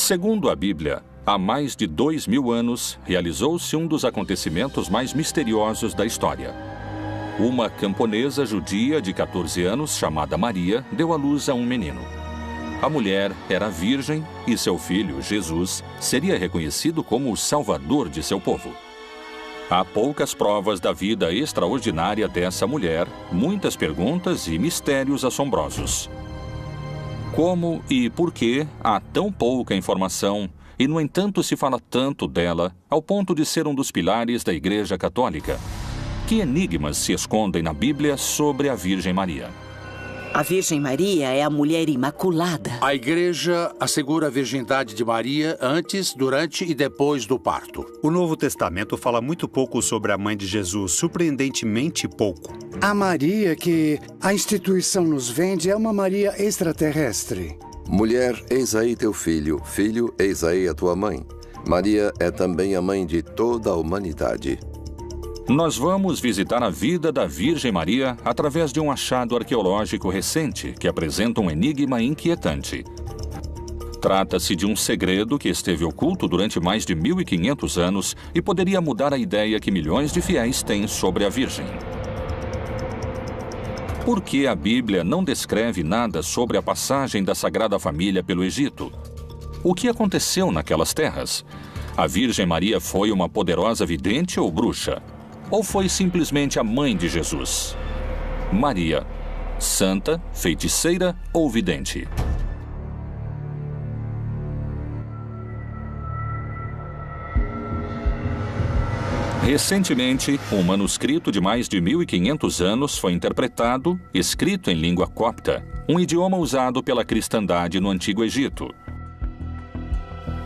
Segundo a Bíblia, há mais de 2000 anos, realizou-se um dos acontecimentos mais misteriosos da história. Uma camponesa judia de 14 anos, chamada Maria, deu à luz a um menino. A mulher era virgem e seu filho, Jesus, seria reconhecido como o salvador de seu povo. Há poucas provas da vida extraordinária dessa mulher, muitas perguntas e mistérios assombrosos. Como e por que há tão pouca informação e, no entanto, se fala tanto dela ao ponto de ser um dos pilares da Igreja Católica? Que enigmas se escondem na Bíblia sobre a Virgem Maria? A Virgem Maria é a mulher imaculada. A Igreja assegura a virgindade de Maria antes, durante e depois do parto. O Novo Testamento fala muito pouco sobre a mãe de Jesus, surpreendentemente pouco. A Maria que a instituição nos vende é uma Maria extraterrestre. Mulher, eis aí teu filho. Filho, eis aí a tua mãe. Maria é também a mãe de toda a humanidade. Nós vamos visitar a vida da Virgem Maria através de um achado arqueológico recente que apresenta um enigma inquietante. Trata-se de um segredo que esteve oculto durante mais de 1500 anos e poderia mudar a ideia que milhões de fiéis têm sobre a Virgem. Por que a Bíblia não descreve nada sobre a passagem da Sagrada Família pelo Egito? O que aconteceu naquelas terras? A Virgem Maria foi uma poderosa vidente ou bruxa? Ou foi simplesmente a mãe de Jesus? Maria, santa, feiticeira ou vidente? Recentemente, um manuscrito de mais de 1500 anos foi interpretado, escrito em língua copta, um idioma usado pela cristandade no Antigo Egito.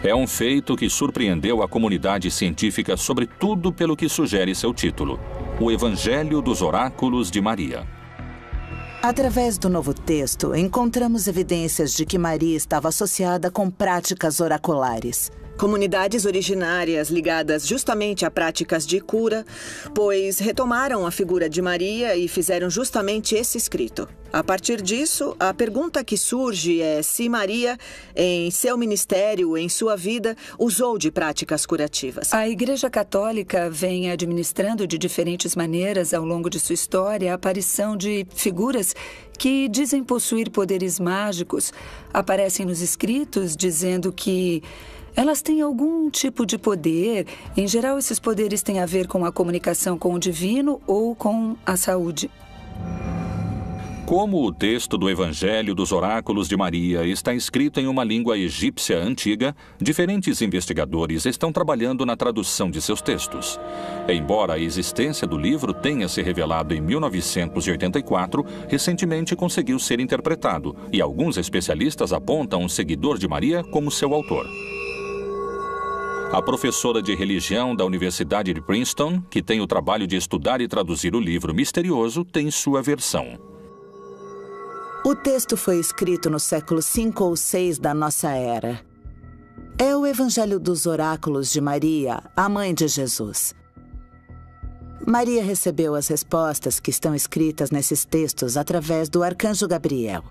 É um feito que surpreendeu a comunidade científica, sobretudo pelo que sugere seu título: O Evangelho dos Oráculos de Maria. Através do Novo Texto, encontramos evidências de que Maria estava associada com práticas oraculares. Comunidades originárias ligadas justamente a práticas de cura, pois retomaram a figura de Maria e fizeram justamente esse escrito. A partir disso, a pergunta que surge é se Maria, em seu ministério, em sua vida, usou de práticas curativas. A Igreja Católica vem administrando de diferentes maneiras ao longo de sua história a aparição de figuras que dizem possuir poderes mágicos. Aparecem nos escritos dizendo que elas têm algum tipo de poder. Em geral, esses poderes têm a ver com a comunicação com o divino ou com a saúde. Como o texto do Evangelho dos Oráculos de Maria está escrito em uma língua egípcia antiga, diferentes investigadores estão trabalhando na tradução de seus textos. Embora a existência do livro tenha se revelado em 1984, recentemente conseguiu ser interpretado, e alguns especialistas apontam um seguidor de Maria como seu autor. A professora de religião da Universidade de Princeton, que tem o trabalho de estudar e traduzir o livro misterioso, tem sua versão. O texto foi escrito no século V ou VI da nossa era. É o Evangelho dos Oráculos de Maria, a mãe de Jesus. Maria recebeu as respostas que estão escritas nesses textos através do arcanjo Gabriel.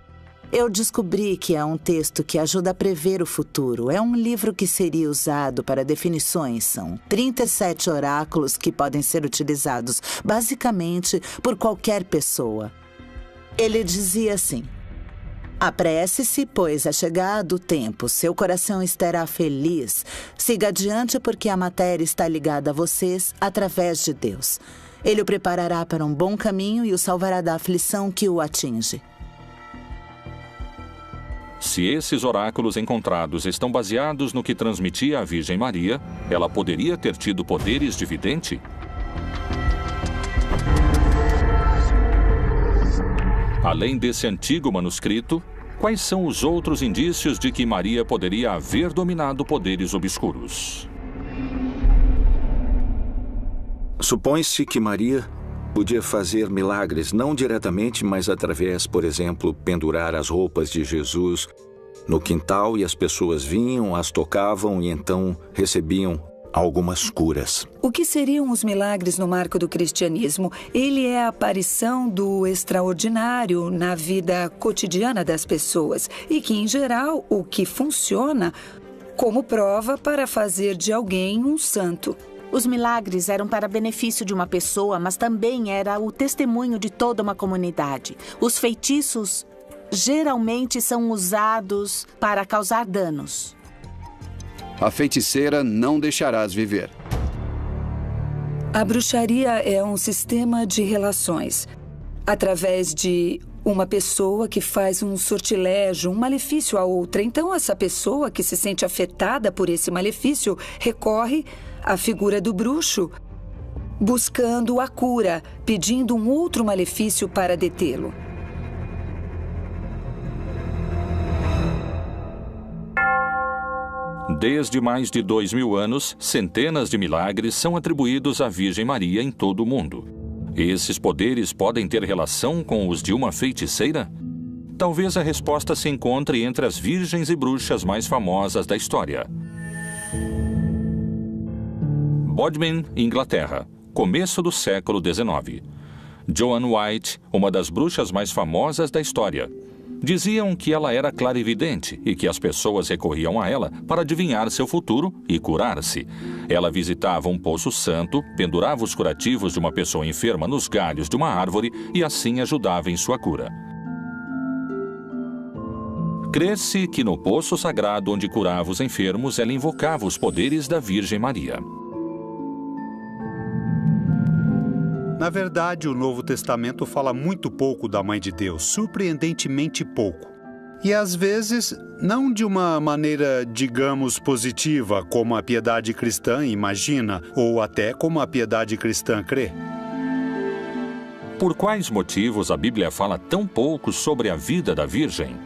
Eu descobri que é um texto que ajuda a prever o futuro. É um livro que seria usado para definições. São 37 oráculos que podem ser utilizados, basicamente, por qualquer pessoa. Ele dizia assim: apresse-se, pois é chegado o tempo. Seu coração estará feliz. Siga adiante, porque a matéria está ligada a vocês através de Deus. Ele o preparará para um bom caminho e o salvará da aflição que o atinge. Se esses oráculos encontrados estão baseados no que transmitia a Virgem Maria, ela poderia ter tido poderes de vidente? Além desse antigo manuscrito, quais são os outros indícios de que Maria poderia haver dominado poderes obscuros? Supõe-se que Maria podia fazer milagres, não diretamente, mas através, por exemplo, pendurar as roupas de Jesus no quintal e as pessoas vinham, as tocavam e então recebiam algumas curas. O que seriam os milagres no marco do cristianismo? Ele é a aparição do extraordinário na vida cotidiana das pessoas e que, em geral, o que funciona como prova para fazer de alguém um santo. Os milagres eram para benefício de uma pessoa, mas também era o testemunho de toda uma comunidade. Os feitiços geralmente são usados para causar danos. A feiticeira não deixarás viver. A bruxaria é um sistema de relações. Através de uma pessoa que faz um sortilégio, um malefício a outra. Então, essa pessoa que se sente afetada por esse malefício recorre à figura do bruxo, buscando a cura, pedindo um outro malefício para detê-lo. Desde mais de 2000 anos, centenas de milagres são atribuídos à Virgem Maria em todo o mundo. Esses poderes podem ter relação com os de uma feiticeira? Talvez a resposta se encontre entre as virgens e bruxas mais famosas da história. Bodmin, Inglaterra, começo do século XIX. Joan White, uma das bruxas mais famosas da história. Diziam que ela era clarividente e que as pessoas recorriam a ela para adivinhar seu futuro e curar-se. Ela visitava um poço santo, pendurava os curativos de uma pessoa enferma nos galhos de uma árvore e assim ajudava em sua cura. Crê-se que no poço sagrado onde curava os enfermos, ela invocava os poderes da Virgem Maria. Na verdade, o Novo Testamento fala muito pouco da Mãe de Deus, surpreendentemente pouco. E às vezes, não de uma maneira, digamos, positiva, como a piedade cristã imagina, ou até como a piedade cristã crê. Por quais motivos a Bíblia fala tão pouco sobre a vida da Virgem?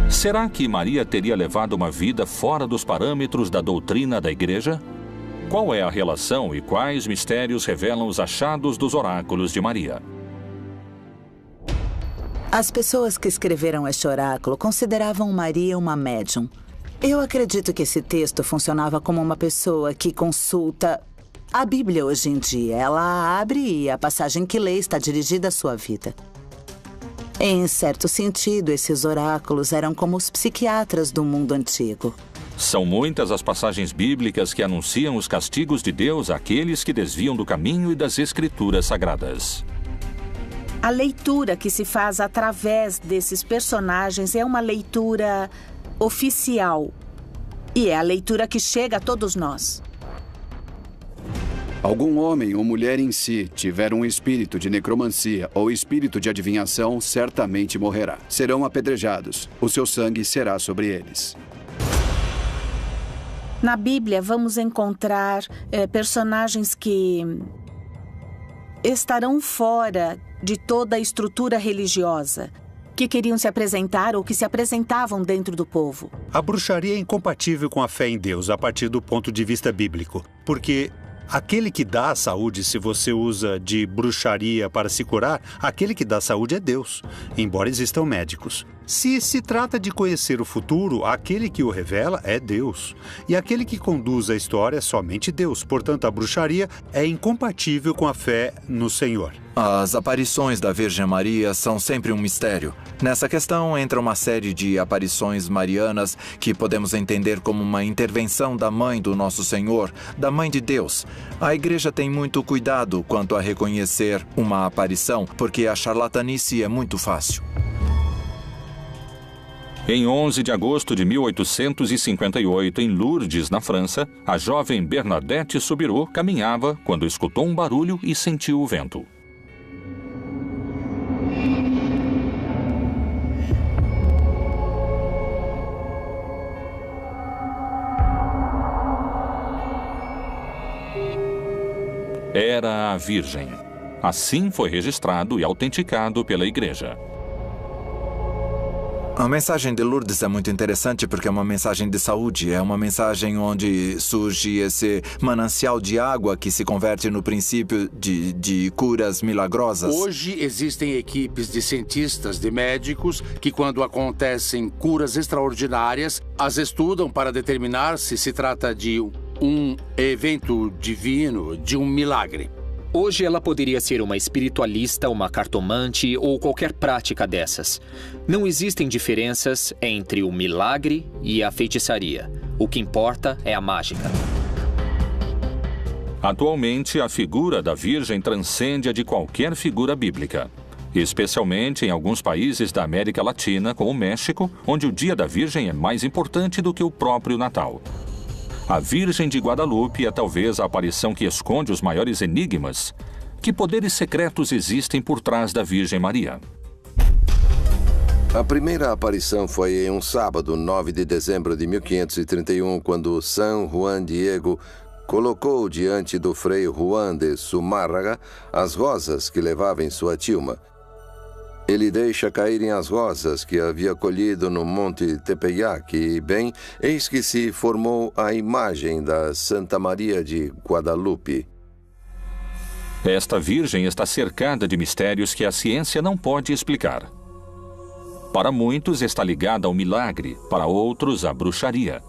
Será que Maria teria levado uma vida fora dos parâmetros da doutrina da Igreja? Qual é a relação e quais mistérios revelam os achados dos oráculos de Maria? As pessoas que escreveram este oráculo consideravam Maria uma médium. Eu acredito que esse texto funcionava como uma pessoa que consulta a Bíblia hoje em dia. Ela a abre e a passagem que lê está dirigida à sua vida. Em certo sentido, esses oráculos eram como os psiquiatras do mundo antigo. São muitas as passagens bíblicas que anunciam os castigos de Deus àqueles que desviam do caminho e das Escrituras Sagradas. A leitura que se faz através desses personagens é uma leitura oficial. E é a leitura que chega a todos nós. Algum homem ou mulher em si tiver um espírito de necromancia ou espírito de adivinhação, certamente morrerá. Serão apedrejados. O seu sangue será sobre eles. Na Bíblia, vamos encontrar personagens que estarão fora de toda a estrutura religiosa, que queriam se apresentar ou que se apresentavam dentro do povo. A bruxaria é incompatível com a fé em Deus a partir do ponto de vista bíblico, porque aquele que dá a saúde, se você usa de bruxaria para se curar, aquele que dá a saúde é Deus, embora existam médicos. Se se trata de conhecer o futuro, aquele que o revela é Deus. E aquele que conduz a história é somente Deus. Portanto, a bruxaria é incompatível com a fé no Senhor. As aparições da Virgem Maria são sempre um mistério. Nessa questão entra uma série de aparições marianas que podemos entender como uma intervenção da Mãe do Nosso Senhor, da Mãe de Deus. A Igreja tem muito cuidado quanto a reconhecer uma aparição, porque a charlatanice é muito fácil. Em 11 de agosto de 1858, em Lourdes, na França, a jovem Bernadette Soubirous caminhava quando escutou um barulho e sentiu o vento. Era a Virgem. Assim foi registrado e autenticado pela Igreja. A mensagem de Lourdes é muito interessante porque é uma mensagem de saúde, é uma mensagem onde surge esse manancial de água que se converte no princípio de curas milagrosas. Hoje existem equipes de cientistas, de médicos, que quando acontecem curas extraordinárias, as estudam para determinar se se trata de um evento divino, de um milagre. Hoje ela poderia ser uma espiritualista, uma cartomante ou qualquer prática dessas. Não existem diferenças entre o milagre e a feitiçaria. O que importa é a mágica. Atualmente, a figura da Virgem transcende a de qualquer figura bíblica, especialmente em alguns países da América Latina, como o México, onde o Dia da Virgem é mais importante do que o próprio Natal. A Virgem de Guadalupe é talvez a aparição que esconde os maiores enigmas. Que poderes secretos existem por trás da Virgem Maria? A primeira aparição foi em um sábado, 9 de dezembro de 1531, quando São Juan Diego colocou diante do frei Juan de Zumárraga as rosas que levava em sua tilma. Ele deixa caírem as rosas que havia colhido no Monte Tepeyac e, bem, eis que se formou a imagem da Santa Maria de Guadalupe. Esta Virgem está cercada de mistérios que a ciência não pode explicar. Para muitos está ligada ao milagre, para outros à bruxaria.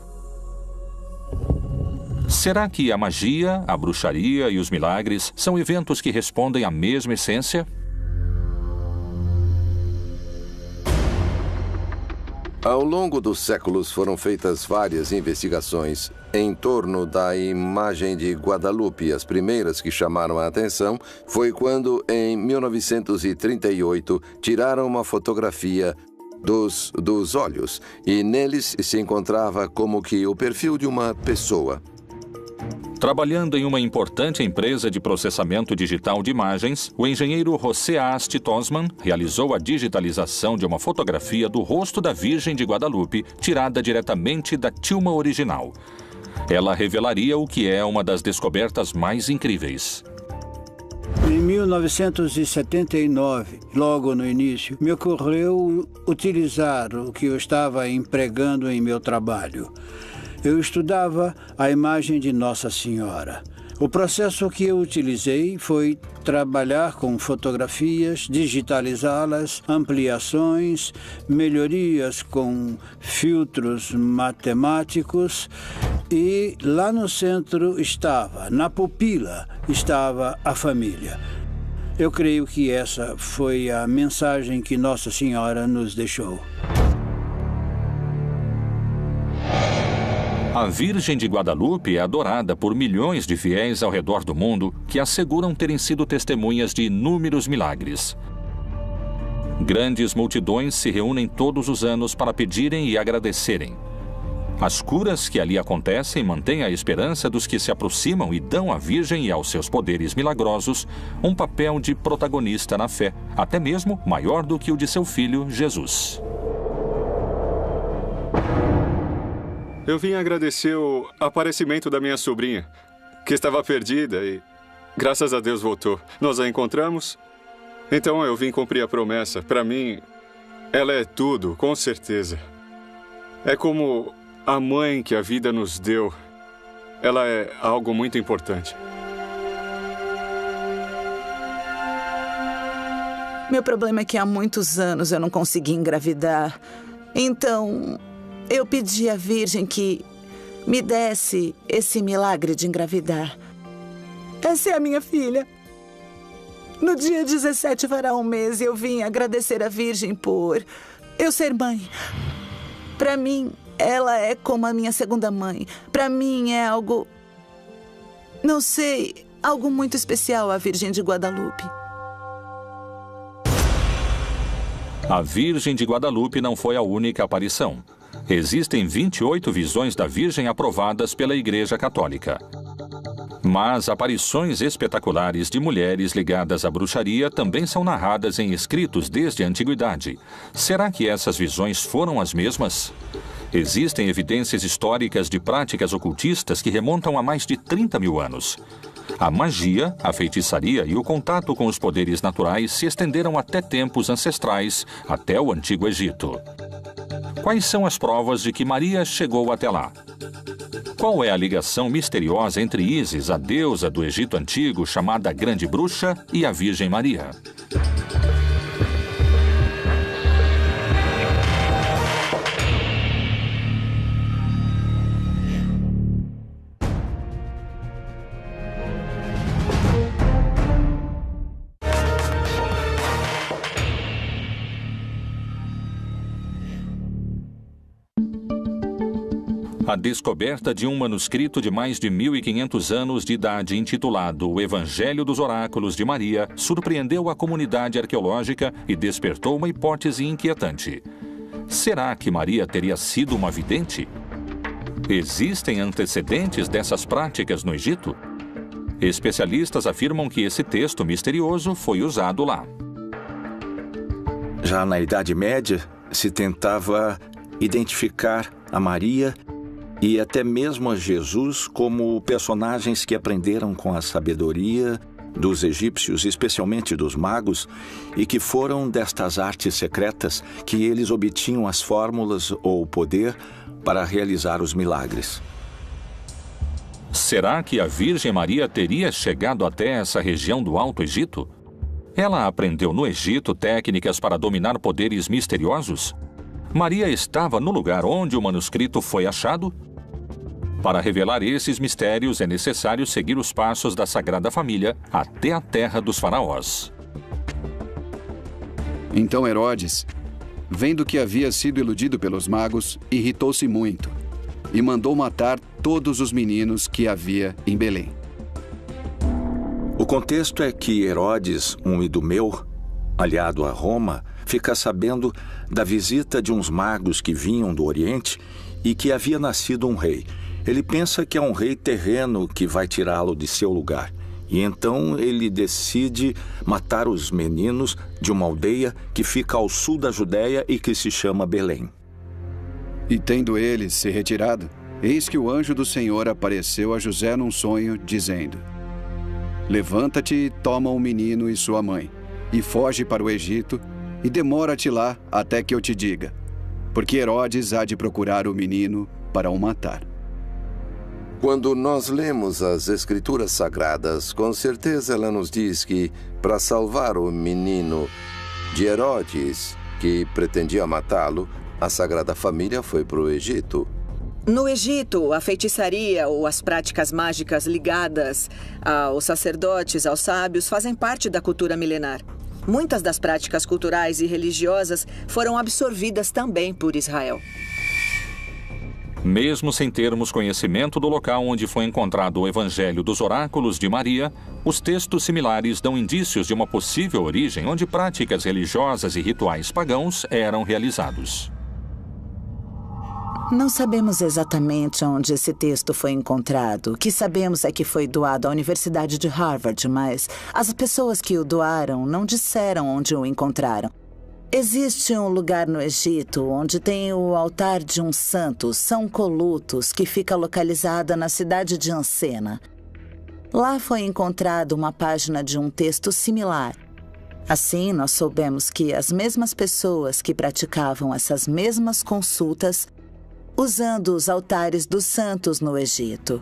Será que a magia, a bruxaria e os milagres são eventos que respondem à mesma essência? Ao longo dos séculos foram feitas várias investigações em torno da imagem de Guadalupe. As primeiras que chamaram a atenção foi quando, em 1938, tiraram uma fotografia dos olhos e neles se encontrava como que o perfil de uma pessoa. Trabalhando em uma importante empresa de processamento digital de imagens, o engenheiro José Asti Tosman realizou a digitalização de uma fotografia do rosto da Virgem de Guadalupe, tirada diretamente da tilma original. Ela revelaria o que é uma das descobertas mais incríveis. Em 1979, logo no início, me ocorreu utilizar o que eu estava empregando em meu trabalho. Eu estudava a imagem de Nossa Senhora. O processo que eu utilizei foi trabalhar com fotografias, digitalizá-las, ampliações, melhorias com filtros matemáticos e lá no centro estava, na pupila, estava a família. Eu creio que essa foi a mensagem que Nossa Senhora nos deixou. A Virgem de Guadalupe é adorada por milhões de fiéis ao redor do mundo que asseguram terem sido testemunhas de inúmeros milagres. Grandes multidões se reúnem todos os anos para pedirem e agradecerem. As curas que ali acontecem mantêm a esperança dos que se aproximam e dão à Virgem e aos seus poderes milagrosos um papel de protagonista na fé, até mesmo maior do que o de seu filho, Jesus. Eu vim agradecer o aparecimento da minha sobrinha, que estava perdida e, graças a Deus, voltou. Nós a encontramos, então eu vim cumprir a promessa. Para mim, ela é tudo, com certeza. É como a mãe que a vida nos deu. Ela é algo muito importante. Meu problema é que há muitos anos eu não consegui engravidar. Então, eu pedi à Virgem que me desse esse milagre de engravidar. Essa é a minha filha. No dia 17 fará um mês e eu vim agradecer à Virgem por eu ser mãe. Para mim, ela é como a minha segunda mãe. Para mim é algo, não sei, algo muito especial a Virgem de Guadalupe. A Virgem de Guadalupe não foi a única aparição. Existem 28 visões da Virgem aprovadas pela Igreja Católica. Mas aparições espetaculares de mulheres ligadas à bruxaria também são narradas em escritos desde a antiguidade. Será que essas visões foram as mesmas? Existem evidências históricas de práticas ocultistas que remontam a mais de 30 mil anos. A magia, a feitiçaria e o contato com os poderes naturais se estenderam até tempos ancestrais, até o Antigo Egito. Quais são as provas de que Maria chegou até lá? Qual é a ligação misteriosa entre Ísis, a deusa do Egito Antigo, chamada Grande Bruxa, e a Virgem Maria? A descoberta de um manuscrito de mais de 1.500 anos de idade intitulado O Evangelho dos Oráculos de Maria surpreendeu a comunidade arqueológica e despertou uma hipótese inquietante. Será que Maria teria sido uma vidente? Existem antecedentes dessas práticas no Egito? Especialistas afirmam que esse texto misterioso foi usado lá. Já na Idade Média, se tentava identificar a Maria e até mesmo a Jesus como personagens que aprenderam com a sabedoria dos egípcios, especialmente dos magos, e que foram destas artes secretas que eles obtinham as fórmulas ou o poder para realizar os milagres. Será que a Virgem Maria teria chegado até essa região do Alto Egito? Ela aprendeu no Egito técnicas para dominar poderes misteriosos? Maria estava no lugar onde o manuscrito foi achado? Para revelar esses mistérios, é necessário seguir os passos da Sagrada Família até a terra dos faraós. Então Herodes, vendo que havia sido iludido pelos magos, irritou-se muito e mandou matar todos os meninos que havia em Belém. O contexto é que Herodes, um idumeu, aliado a Roma, fica sabendo da visita de uns magos que vinham do Oriente e que havia nascido um rei. Ele pensa que é um rei terreno que vai tirá-lo de seu lugar. E então ele decide matar os meninos de uma aldeia que fica ao sul da Judéia e que se chama Belém. E tendo ele se retirado, eis que o anjo do Senhor apareceu a José num sonho, dizendo: Levanta-te e toma o menino e sua mãe, e foge para o Egito, e demora-te lá até que eu te diga, porque Herodes há de procurar o menino para o matar. Quando nós lemos as Escrituras Sagradas, com certeza ela nos diz que, para salvar o menino de Herodes, que pretendia matá-lo, a Sagrada Família foi para o Egito. No Egito, a feitiçaria ou as práticas mágicas ligadas aos sacerdotes, aos sábios, fazem parte da cultura milenar. Muitas das práticas culturais e religiosas foram absorvidas também por Israel. Mesmo sem termos conhecimento do local onde foi encontrado o Evangelho dos Oráculos de Maria, os textos similares dão indícios de uma possível origem onde práticas religiosas e rituais pagãos eram realizados. Não sabemos exatamente onde esse texto foi encontrado. O que sabemos é que foi doado à Universidade de Harvard, mas as pessoas que o doaram não disseram onde o encontraram. Existe um lugar no Egito onde tem o altar de um santo, São Colutos, que fica localizada na cidade de Ansena. Lá foi encontrada uma página de um texto similar. Assim, nós soubemos que as mesmas pessoas que praticavam essas mesmas consultas usando os altares dos santos no Egito.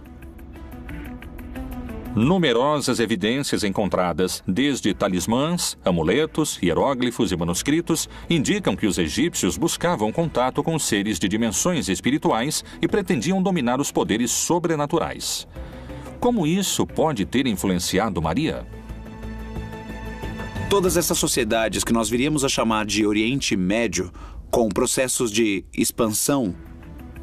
Numerosas evidências encontradas, desde talismãs, amuletos, hieróglifos e manuscritos, indicam que os egípcios buscavam contato com seres de dimensões espirituais e pretendiam dominar os poderes sobrenaturais. Como isso pode ter influenciado Maria? Todas essas sociedades que nós viríamos a chamar de Oriente Médio, com processos de expansão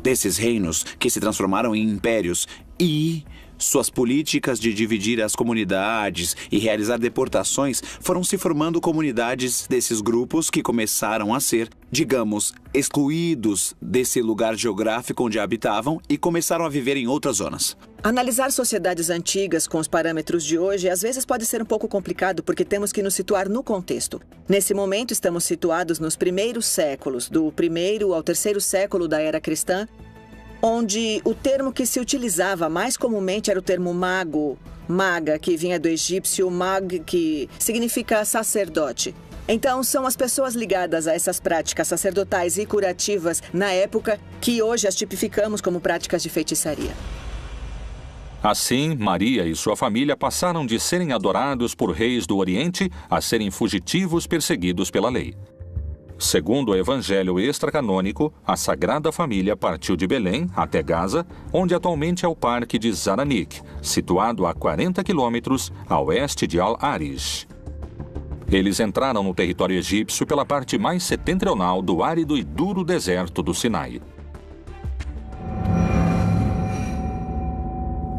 desses reinos que se transformaram em impérios e suas políticas de dividir as comunidades e realizar deportações, foram se formando comunidades desses grupos que começaram a ser, digamos, excluídos desse lugar geográfico onde habitavam e começaram a viver em outras zonas. Analisar sociedades antigas com os parâmetros de hoje às vezes pode ser um pouco complicado porque temos que nos situar no contexto. Nesse momento estamos situados nos primeiros séculos, do 1º ao 3º século da era cristã, onde o termo que se utilizava mais comumente era o termo mago, maga, que vinha do egípcio mag, que significa sacerdote. Então, são as pessoas ligadas a essas práticas sacerdotais e curativas na época que hoje as tipificamos como práticas de feitiçaria. Assim, Maria e sua família passaram de serem adorados por reis do Oriente a serem fugitivos perseguidos pela lei. Segundo o Evangelho extracanônico, a Sagrada Família partiu de Belém até Gaza, onde atualmente é o Parque de Zaranik, situado a 40 quilômetros a oeste de Al-Arish. Eles entraram no território egípcio pela parte mais setentrional do árido e duro deserto do Sinai.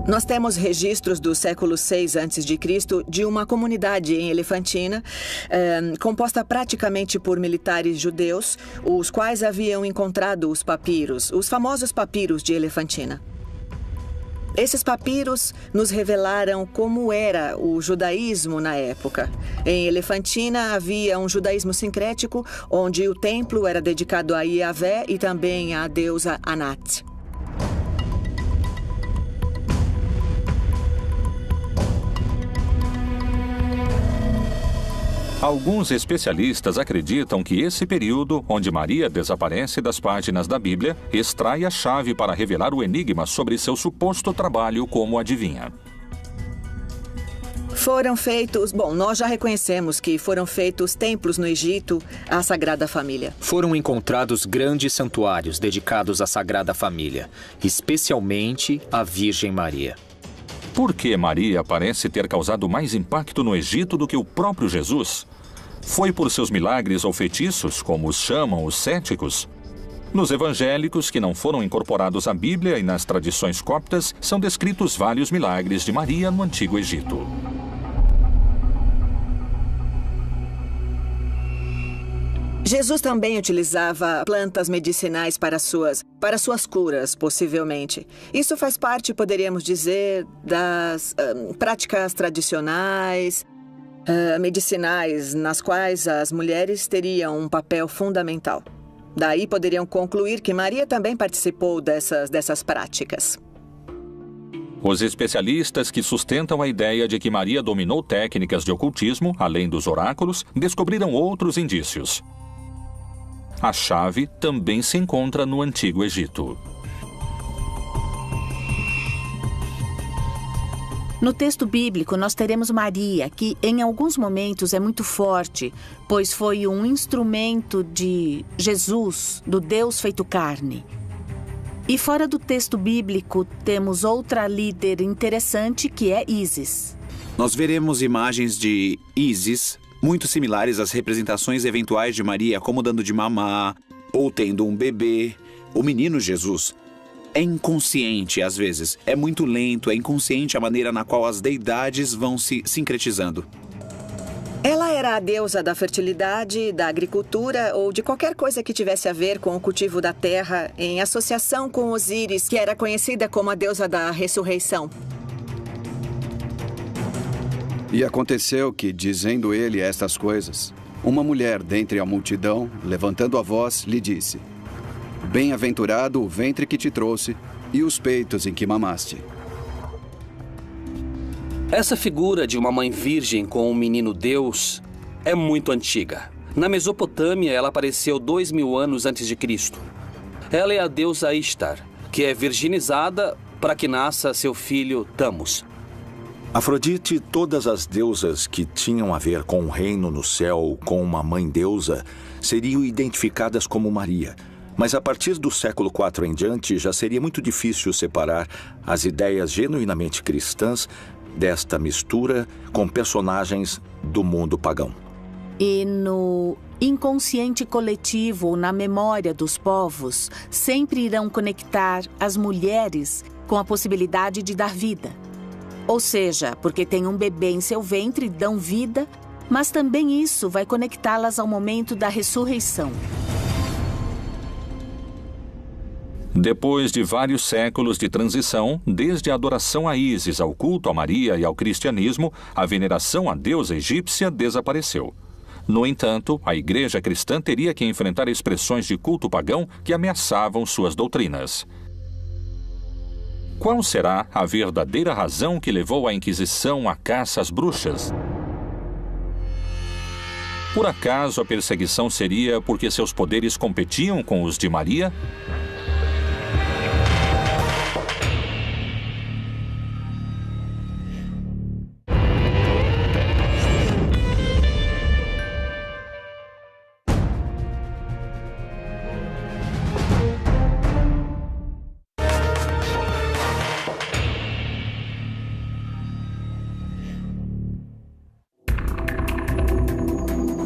Nós temos registros do século VI a.C. de uma comunidade em Elefantina, composta praticamente por militares judeus, os quais haviam encontrado os papiros, os famosos papiros de Elefantina. Esses papiros nos revelaram como era o judaísmo na época. Em Elefantina havia um judaísmo sincrético, onde o templo era dedicado a Yahvé e também à deusa Anat. Alguns especialistas acreditam que esse período, onde Maria desaparece das páginas da Bíblia, extrai a chave para revelar o enigma sobre seu suposto trabalho como adivinha. Foram feitos... Bom, nós já reconhecemos que foram feitos templos no Egito à Sagrada Família. Foram encontrados grandes santuários dedicados à Sagrada Família, especialmente à Virgem Maria. Por que Maria parece ter causado mais impacto no Egito do que o próprio Jesus? Foi por seus milagres ou feitiços, como os chamam os céticos? Nos evangélicos, que não foram incorporados à Bíblia, e nas tradições coptas, são descritos vários milagres de Maria no Antigo Egito. Jesus também utilizava plantas medicinais para suas curas, possivelmente. Isso faz parte, poderíamos dizer, das práticas tradicionais, medicinais, nas quais as mulheres teriam um papel fundamental. Daí poderiam concluir que Maria também participou dessas práticas. Os especialistas que sustentam a ideia de que Maria dominou técnicas de ocultismo, além dos oráculos, descobriram outros indícios. A chave também se encontra no Antigo Egito. No texto bíblico, nós teremos Maria, que em alguns momentos é muito forte, pois foi um instrumento de Jesus, do Deus feito carne. E fora do texto bíblico, temos outra líder interessante, que é Ísis. Nós veremos imagens de Ísis muito similares às representações eventuais de Maria, como dando de mamar, ou tendo um bebê, o menino Jesus. É inconsciente, às vezes. É muito lento, é inconsciente a maneira na qual as deidades vão se sincretizando. Ela era a deusa da fertilidade, da agricultura ou de qualquer coisa que tivesse a ver com o cultivo da terra, em associação com Osíris, que era conhecida como a deusa da ressurreição. E aconteceu que, dizendo ele estas coisas, uma mulher dentre a multidão, levantando a voz, lhe disse: Bem-aventurado o ventre que te trouxe e os peitos em que mamaste. Essa figura de uma mãe virgem com um menino Deus é muito antiga. Na Mesopotâmia, ela apareceu 2000 anos antes de Cristo. Ela é a deusa Ishtar, que é virginizada para que nasça seu filho Tamos. Afrodite e todas as deusas que tinham a ver com o reino no céu, com uma mãe deusa, seriam identificadas como Maria. Mas a partir do século IV em diante, já seria muito difícil separar as ideias genuinamente cristãs desta mistura com personagens do mundo pagão. E no inconsciente coletivo, na memória dos povos, sempre irão conectar as mulheres com a possibilidade de dar vida. Ou seja, porque tem um bebê em seu ventre, dão vida, mas também isso vai conectá-las ao momento da ressurreição. Depois de vários séculos de transição, desde a adoração a Ísis, ao culto a Maria e ao cristianismo, a veneração à deusa egípcia desapareceu. No entanto, a igreja cristã teria que enfrentar expressões de culto pagão que ameaçavam suas doutrinas. Qual será a verdadeira razão que levou a Inquisição à caça às bruxas? Por acaso a perseguição seria porque seus poderes competiam com os de Maria?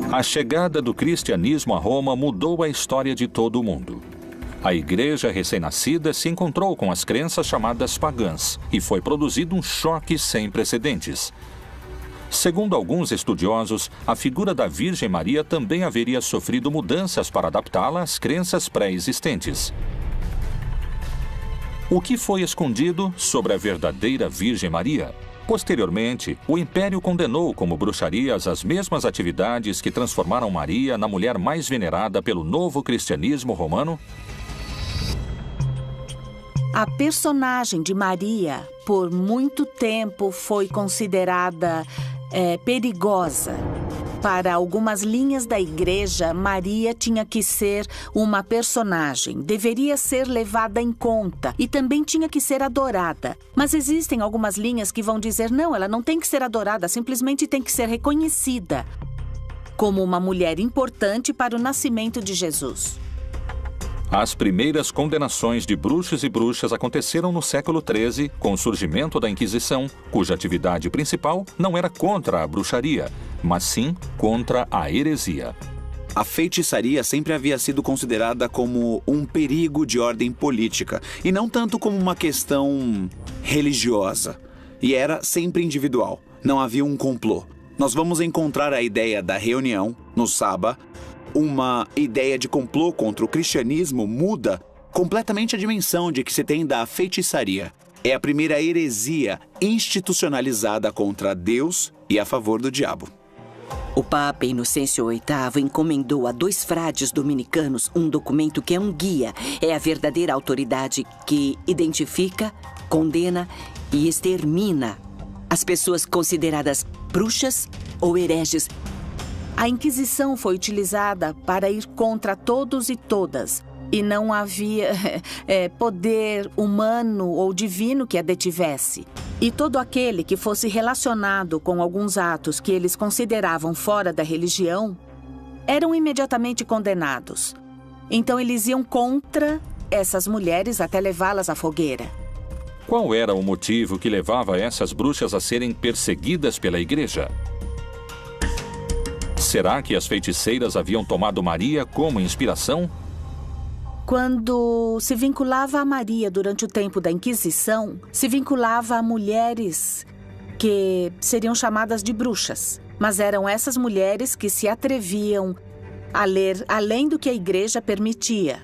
A chegada do cristianismo a Roma mudou a história de todo o mundo. A igreja recém-nascida se encontrou com as crenças chamadas pagãs e foi produzido um choque sem precedentes. Segundo alguns estudiosos, a figura da Virgem Maria também haveria sofrido mudanças para adaptá-la às crenças pré-existentes. O que foi escondido sobre a verdadeira Virgem Maria? Posteriormente, o Império condenou como bruxarias as mesmas atividades que transformaram Maria na mulher mais venerada pelo novo cristianismo romano? A personagem de Maria, por muito tempo, foi considerada perigosa. Para algumas linhas da igreja, Maria tinha que ser uma personagem, deveria ser levada em conta e também tinha que ser adorada. Mas existem algumas linhas que vão dizer, não, ela não tem que ser adorada, simplesmente tem que ser reconhecida como uma mulher importante para o nascimento de Jesus. As primeiras condenações de bruxos e bruxas aconteceram no século XIII, com o surgimento da Inquisição, cuja atividade principal não era contra a bruxaria, mas sim contra a heresia. A feitiçaria sempre havia sido considerada como um perigo de ordem política, e não tanto como uma questão religiosa. E era sempre individual, não havia um complô. Nós vamos encontrar a ideia da reunião, no sábado. Uma ideia de complô contra o cristianismo muda completamente a dimensão de que se tem da feitiçaria. É a primeira heresia institucionalizada contra Deus e a favor do diabo. O Papa Inocêncio VIII encomendou a 2 frades dominicanos um documento que é um guia. É a verdadeira autoridade que identifica, condena e extermina as pessoas consideradas bruxas ou hereges. A Inquisição foi utilizada para ir contra todos e todas, e não havia poder humano ou divino que a detivesse. E todo aquele que fosse relacionado com alguns atos que eles consideravam fora da religião, eram imediatamente condenados. Então eles iam contra essas mulheres até levá-las à fogueira. Qual era o motivo que levava essas bruxas a serem perseguidas pela igreja? Será que as feiticeiras haviam tomado Maria como inspiração? Quando se vinculava a Maria durante o tempo da Inquisição, se vinculava a mulheres que seriam chamadas de bruxas. Mas eram essas mulheres que se atreviam a ler além do que a igreja permitia.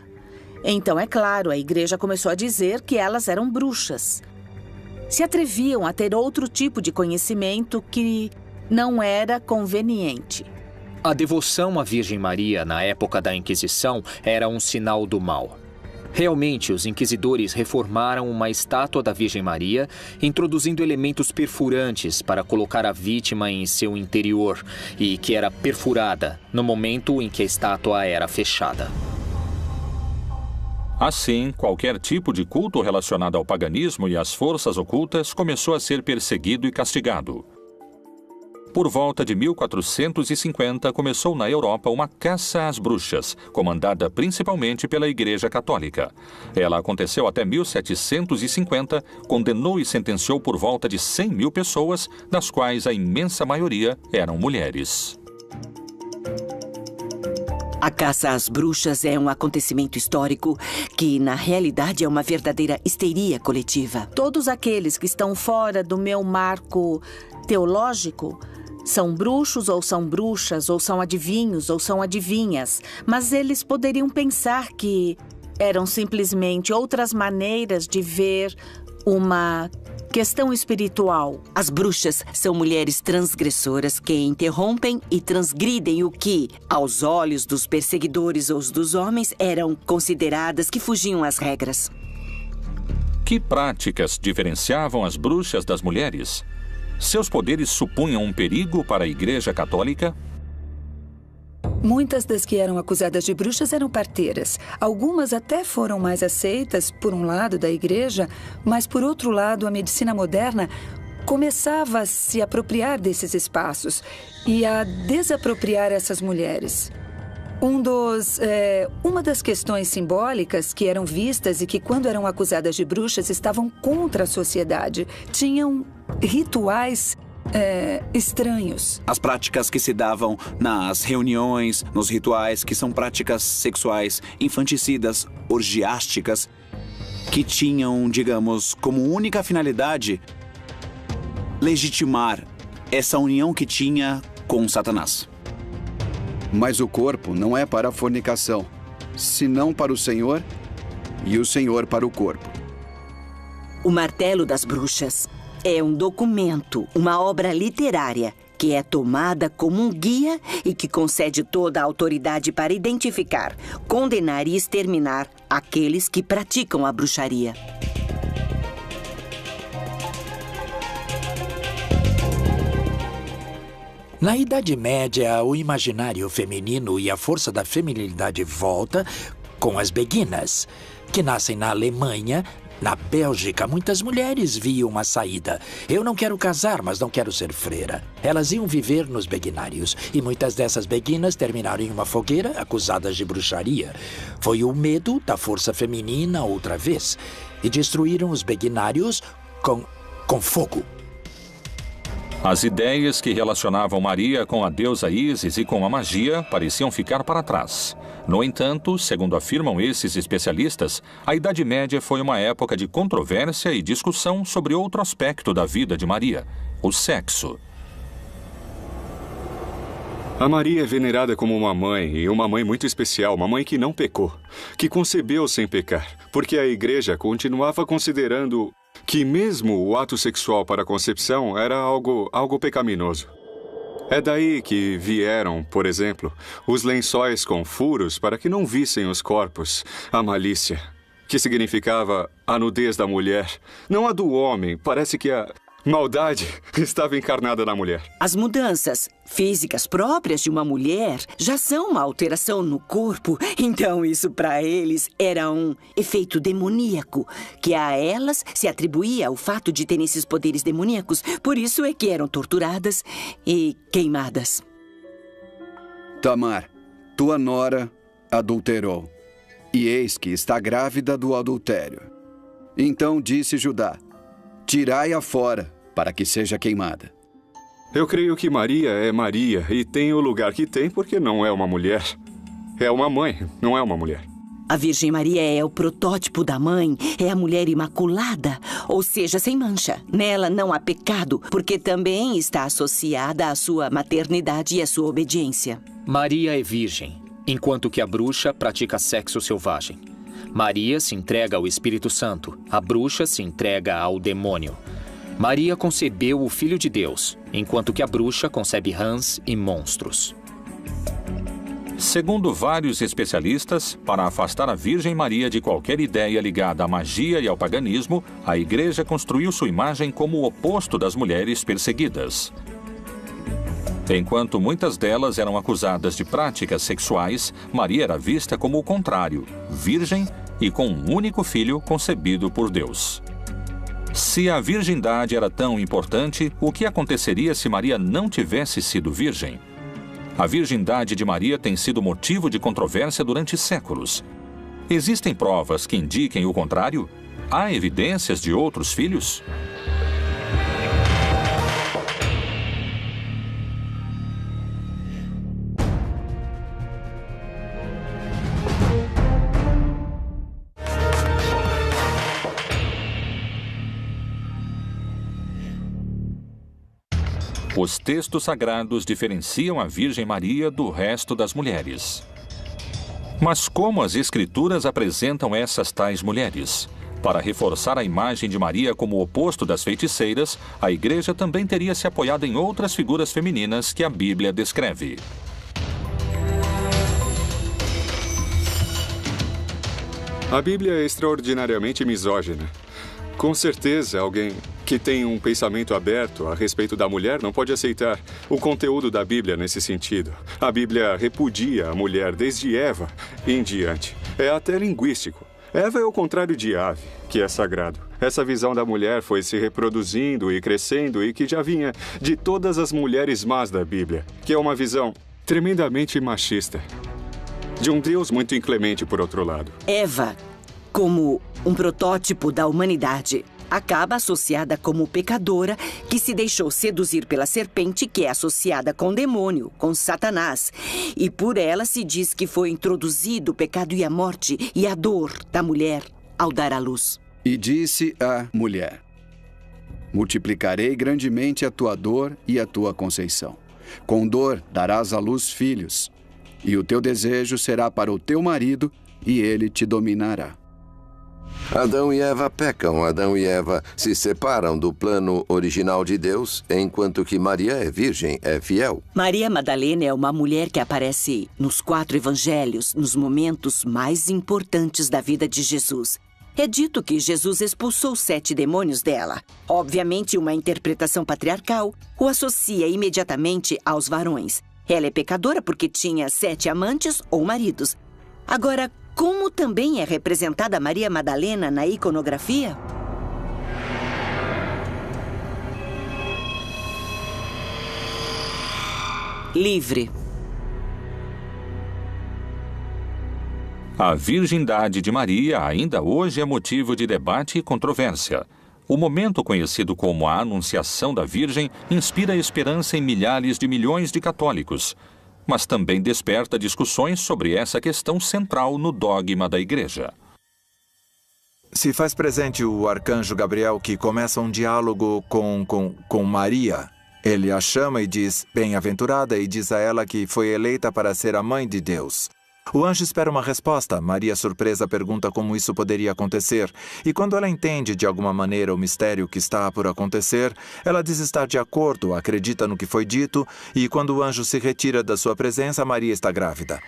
Então, é claro, a igreja começou a dizer que elas eram bruxas. Se atreviam a ter outro tipo de conhecimento que não era conveniente. A devoção à Virgem Maria na época da Inquisição era um sinal do mal. Realmente, os inquisidores reformaram uma estátua da Virgem Maria, introduzindo elementos perfurantes para colocar a vítima em seu interior e que era perfurada no momento em que a estátua era fechada. Assim, qualquer tipo de culto relacionado ao paganismo e às forças ocultas começou a ser perseguido e castigado. Por volta de 1450, começou na Europa uma caça às bruxas, comandada principalmente pela Igreja Católica. Ela aconteceu até 1750, condenou e sentenciou por volta de 100 mil pessoas, das quais a imensa maioria eram mulheres. A caça às bruxas é um acontecimento histórico que, na realidade, é uma verdadeira histeria coletiva. Todos aqueles que estão fora do meu marco teológico são bruxos ou são bruxas, ou são adivinhos ou são adivinhas, mas eles poderiam pensar que eram simplesmente outras maneiras de ver uma questão espiritual. As bruxas são mulheres transgressoras que interrompem e transgridem o que, aos olhos dos perseguidores ou dos homens, eram consideradas que fugiam às regras. Que práticas diferenciavam as bruxas das mulheres? Seus poderes supunham um perigo para a Igreja Católica? Muitas das que eram acusadas de bruxas eram parteiras. Algumas até foram mais aceitas, por um lado, da igreja, mas, por outro lado, a medicina moderna começava a se apropriar desses espaços e a desapropriar essas mulheres. Uma das questões simbólicas que eram vistas e que, quando eram acusadas de bruxas, estavam contra a sociedade. Tinham rituais estranhos. As práticas que se davam nas reuniões, nos rituais, que são práticas sexuais infanticidas, orgiásticas, que tinham, digamos, como única finalidade legitimar essa união que tinha com Satanás. Mas o corpo não é para a fornicação, senão para o Senhor e o Senhor para o corpo. O Martelo das Bruxas é um documento, uma obra literária que é tomada como um guia e que concede toda a autoridade para identificar, condenar e exterminar aqueles que praticam a bruxaria. Na Idade Média, o imaginário feminino e a força da feminilidade volta com as beguinas, que nascem na Alemanha. Na Bélgica, muitas mulheres viam uma saída. Eu não quero casar, mas não quero ser freira. Elas iam viver nos beguinários, e muitas dessas beguinas terminaram em uma fogueira, acusadas de bruxaria. Foi o medo da força feminina outra vez, e destruíram os beguinários com fogo. As ideias que relacionavam Maria com a deusa Ísis e com a magia pareciam ficar para trás. No entanto, segundo afirmam esses especialistas, a Idade Média foi uma época de controvérsia e discussão sobre outro aspecto da vida de Maria, o sexo. A Maria é venerada como uma mãe, e uma mãe muito especial, uma mãe que não pecou, que concebeu sem pecar, porque a Igreja continuava considerando que mesmo o ato sexual para a concepção era algo pecaminoso. É daí que vieram, por exemplo, os lençóis com furos para que não vissem os corpos, a malícia, que significava a nudez da mulher, não a do homem. Parece que a maldade estava encarnada na mulher. As mudanças físicas próprias de uma mulher já são uma alteração no corpo. Então isso para eles era um efeito demoníaco, que a elas se atribuía o fato de terem esses poderes demoníacos. Por isso é que eram torturadas e queimadas. Tamar, tua nora adulterou, e eis que está grávida do adultério. Então disse Judá: tirai-a fora, para que seja queimada. Eu creio que Maria é Maria e tem o lugar que tem porque não é uma mulher. É uma mãe, não é uma mulher. A Virgem Maria é o protótipo da mãe, é a mulher imaculada, ou seja, sem mancha. Nela não há pecado, porque também está associada à sua maternidade e à sua obediência. Maria é virgem, enquanto que a bruxa pratica sexo selvagem. Maria se entrega ao Espírito Santo, a bruxa se entrega ao demônio. Maria concebeu o Filho de Deus, enquanto que a bruxa concebe rãs e monstros. Segundo vários especialistas, para afastar a Virgem Maria de qualquer ideia ligada à magia e ao paganismo, a Igreja construiu sua imagem como o oposto das mulheres perseguidas. Enquanto muitas delas eram acusadas de práticas sexuais, Maria era vista como o contrário, virgem e com um único filho concebido por Deus. Se a virgindade era tão importante, o que aconteceria se Maria não tivesse sido virgem? A virgindade de Maria tem sido motivo de controvérsia durante séculos. Existem provas que indiquem o contrário? Há evidências de outros filhos? Os textos sagrados diferenciam a Virgem Maria do resto das mulheres. Mas como as Escrituras apresentam essas tais mulheres? Para reforçar a imagem de Maria como o oposto das feiticeiras, a Igreja também teria se apoiado em outras figuras femininas que a Bíblia descreve. A Bíblia é extraordinariamente misógina. Com certeza, alguém que tem um pensamento aberto a respeito da mulher não pode aceitar o conteúdo da Bíblia nesse sentido. A Bíblia repudia a mulher desde Eva em diante. É até linguístico. Eva é o contrário de ave, que é sagrado. Essa visão da mulher foi se reproduzindo e crescendo e que já vinha de todas as mulheres más da Bíblia, que é uma visão tremendamente machista. De um Deus muito inclemente, por outro lado. Eva, como um protótipo da humanidade, acaba associada como pecadora que se deixou seduzir pela serpente, que é associada com o demônio, com Satanás. E por ela se diz que foi introduzido o pecado e a morte e a dor da mulher ao dar à luz. E disse a mulher: multiplicarei grandemente a tua dor e a tua conceição. Com dor darás à luz filhos, e o teu desejo será para o teu marido, e ele te dominará. Adão e Eva pecam. Adão e Eva se separam do plano original de Deus, enquanto que Maria é virgem, é fiel. Maria Madalena é uma mulher que aparece nos 4 evangelhos, nos momentos mais importantes da vida de Jesus. É dito que Jesus expulsou 7 demônios dela. Obviamente, uma interpretação patriarcal o associa imediatamente aos varões. Ela é pecadora porque tinha 7 amantes ou maridos. Agora, como também é representada Maria Madalena na iconografia? Livre. A virgindade de Maria ainda hoje é motivo de debate e controvérsia. O momento conhecido como a Anunciação da Virgem inspira esperança em milhares de milhões de católicos, mas também desperta discussões sobre essa questão central no dogma da Igreja. Se faz presente o arcanjo Gabriel, que começa um diálogo com Maria. Ele a chama e diz, bem-aventurada, e diz a ela que foi eleita para ser a mãe de Deus. O anjo espera uma resposta. Maria, surpresa, pergunta como isso poderia acontecer. E quando ela entende de alguma maneira o mistério que está por acontecer, ela diz estar de acordo, acredita no que foi dito, e quando o anjo se retira da sua presença, Maria está grávida.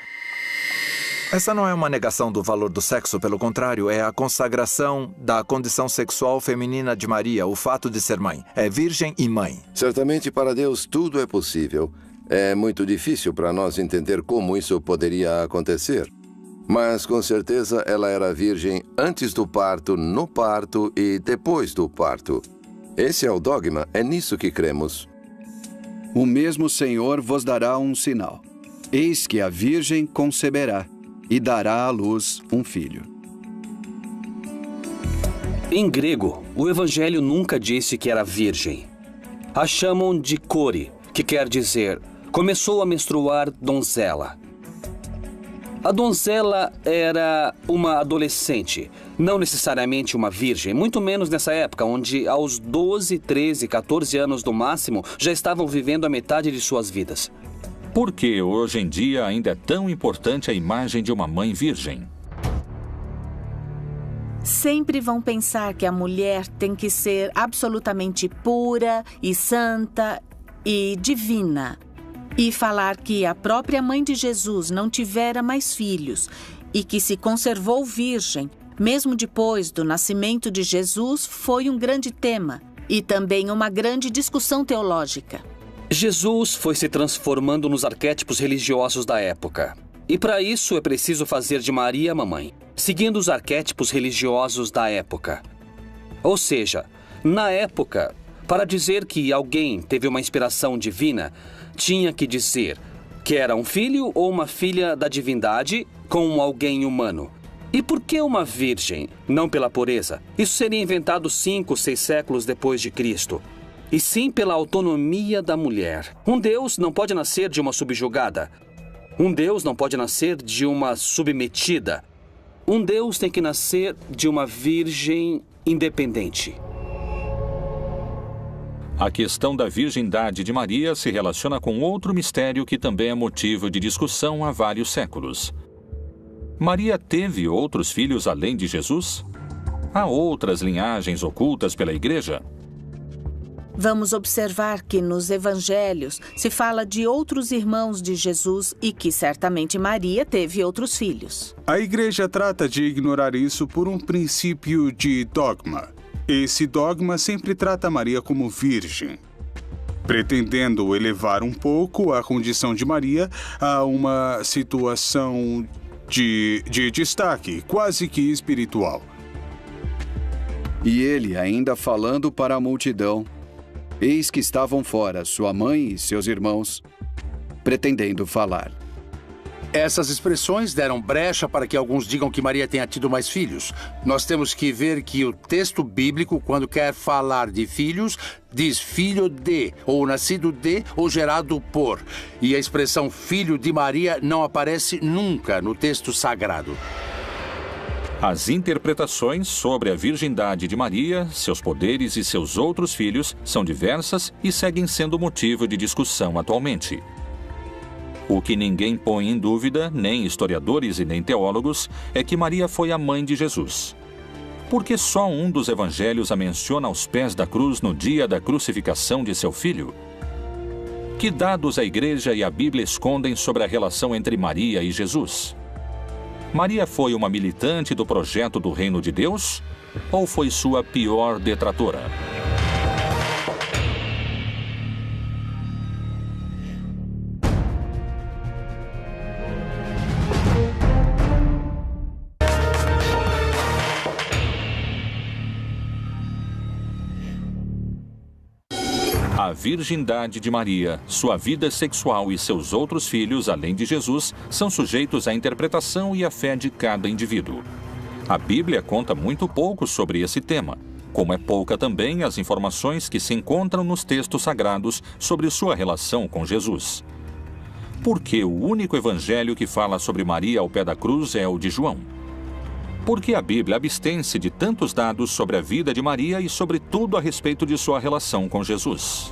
Essa não é uma negação do valor do sexo, pelo contrário, é a consagração da condição sexual feminina de Maria, o fato de ser mãe. É virgem e mãe. Certamente para Deus tudo é possível. É muito difícil para nós entender como isso poderia acontecer. Mas, com certeza, ela era virgem antes do parto, no parto e depois do parto. Esse é o dogma, é nisso que cremos. O mesmo Senhor vos dará um sinal. Eis que a virgem conceberá e dará à luz um filho. Em grego, o evangelho nunca disse que era virgem. A chamam de kore, que quer dizer começou a menstruar donzela. A donzela era uma adolescente, não necessariamente uma virgem, muito menos nessa época, onde aos 12, 13, 14 anos no máximo, já estavam vivendo a metade de suas vidas. Por que hoje em dia ainda é tão importante a imagem de uma mãe virgem? Sempre vão pensar que a mulher tem que ser absolutamente pura e santa e divina. E falar que a própria mãe de Jesus não tivera mais filhos e que se conservou virgem, mesmo depois do nascimento de Jesus, foi um grande tema e também uma grande discussão teológica. Jesus foi se transformando nos arquétipos religiosos da época. E para isso é preciso fazer de Maria a mamãe, seguindo os arquétipos religiosos da época. Ou seja, na época, para dizer que alguém teve uma inspiração divina, tinha que dizer que era um filho ou uma filha da divindade com alguém humano. E por que uma virgem? Não pela pureza. Isso seria inventado 5, 6 séculos depois de Cristo. E sim pela autonomia da mulher. Um Deus não pode nascer de uma subjugada. Um Deus não pode nascer de uma submetida. Um Deus tem que nascer de uma virgem independente. A questão da virgindade de Maria se relaciona com outro mistério que também é motivo de discussão há vários séculos. Maria teve outros filhos além de Jesus? Há outras linhagens ocultas pela Igreja? Vamos observar que nos evangelhos se fala de outros irmãos de Jesus e que certamente Maria teve outros filhos. A Igreja trata de ignorar isso por um princípio de dogma. Esse dogma sempre trata Maria como virgem, pretendendo elevar um pouco a condição de Maria a uma situação de destaque, quase que espiritual. E ele, ainda falando para a multidão, eis que estavam fora sua mãe e seus irmãos, pretendendo falar. Essas expressões deram brecha para que alguns digam que Maria tenha tido mais filhos. Nós temos que ver que o texto bíblico, quando quer falar de filhos, diz filho de, ou nascido de, ou gerado por. E a expressão filho de Maria não aparece nunca no texto sagrado. As interpretações sobre a virgindade de Maria, seus poderes e seus outros filhos são diversas e seguem sendo motivo de discussão atualmente. O que ninguém põe em dúvida, nem historiadores e nem teólogos, é que Maria foi a mãe de Jesus. Porque só um dos evangelhos a menciona aos pés da cruz no dia da crucificação de seu filho? Que dados a Igreja e a Bíblia escondem sobre a relação entre Maria e Jesus? Maria foi uma militante do projeto do Reino de Deus ou foi sua pior detratora? A virgindade de Maria, sua vida sexual e seus outros filhos, além de Jesus, são sujeitos à interpretação e à fé de cada indivíduo. A Bíblia conta muito pouco sobre esse tema, como é pouca também as informações que se encontram nos textos sagrados sobre sua relação com Jesus. Por que o único evangelho que fala sobre Maria ao pé da cruz é o de João? Por que a Bíblia abstém-se de tantos dados sobre a vida de Maria e sobre tudo a respeito de sua relação com Jesus?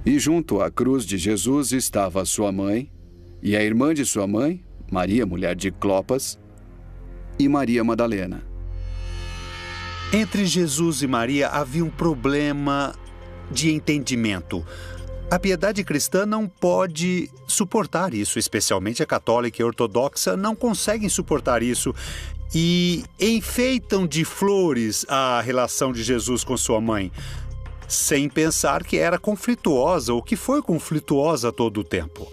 E junto à cruz de Jesus estava sua mãe, e a irmã de sua mãe, Maria, mulher de Clopas, e Maria Madalena. Entre Jesus e Maria havia um problema de entendimento. A piedade cristã não pode suportar isso, especialmente a católica e a ortodoxa não conseguem suportar isso e enfeitam de flores a relação de Jesus com sua mãe, sem pensar que era conflituosa ou que foi conflituosa todo o tempo.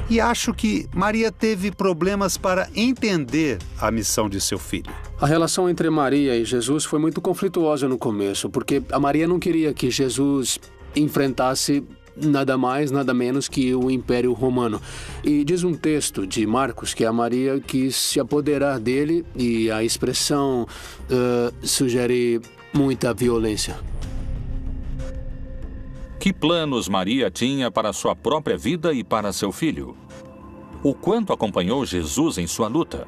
E acho que Maria teve problemas para entender a missão de seu filho. A relação entre Maria e Jesus foi muito conflituosa no começo, porque a Maria não queria que Jesus enfrentasse nada mais, nada menos que o Império Romano. E diz um texto de Marcos que a Maria quis se apoderar dele e a expressão sugere muita violência. Que planos Maria tinha para sua própria vida e para seu filho? O quanto acompanhou Jesus em sua luta?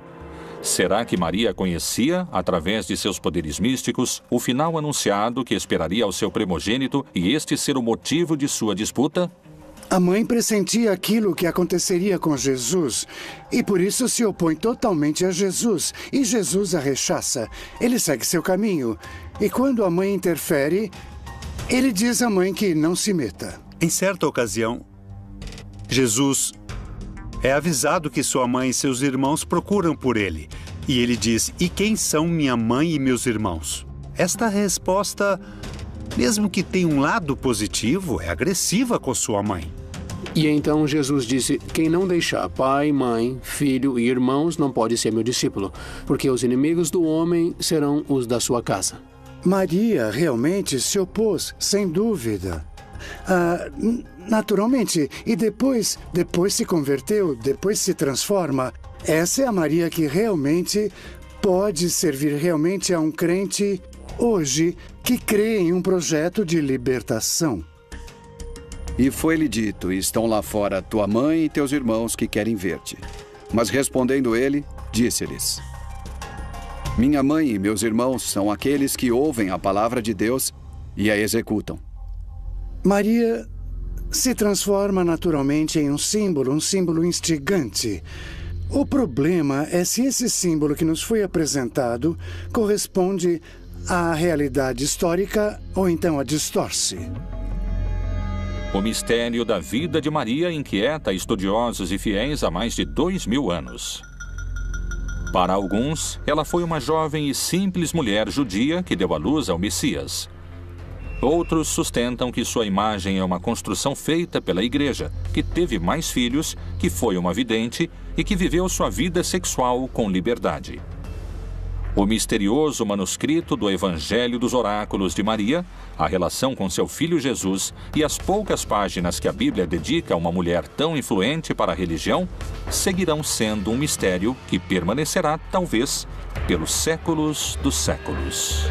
Será que Maria conhecia, através de seus poderes místicos, o final anunciado que esperaria ao seu primogênito e este ser o motivo de sua disputa? A mãe pressentia aquilo que aconteceria com Jesus e por isso se opõe totalmente a Jesus. E Jesus a rechaça. Ele segue seu caminho. E quando a mãe interfere, ele diz à mãe que não se meta. Em certa ocasião, Jesus é avisado que sua mãe e seus irmãos procuram por ele. E ele diz, e quem são minha mãe e meus irmãos? Esta resposta, mesmo que tenha um lado positivo, é agressiva com sua mãe. E então Jesus disse, quem não deixar pai, mãe, filho e irmãos não pode ser meu discípulo, porque os inimigos do homem serão os da sua casa. Maria realmente se opôs, sem dúvida. Naturalmente, e depois se converteu, depois se transforma. Essa é a Maria que realmente pode servir realmente a um crente hoje que crê em um projeto de libertação. E foi-lhe dito, estão lá fora tua mãe e teus irmãos que querem ver-te. Mas respondendo ele, disse-lhes, minha mãe e meus irmãos são aqueles que ouvem a palavra de Deus e a executam. Maria se transforma naturalmente em um símbolo instigante. O problema é se esse símbolo que nos foi apresentado corresponde à realidade histórica ou então a distorce. O mistério da vida de Maria inquieta estudiosos e fiéis há mais de 2000 anos. Para alguns, ela foi uma jovem e simples mulher judia que deu à luz ao Messias. Outros sustentam que sua imagem é uma construção feita pela Igreja, que teve mais filhos, que foi uma vidente e que viveu sua vida sexual com liberdade. O misterioso manuscrito do Evangelho dos Oráculos de Maria, a relação com seu filho Jesus e as poucas páginas que a Bíblia dedica a uma mulher tão influente para a religião, seguirão sendo um mistério que permanecerá, talvez, pelos séculos dos séculos.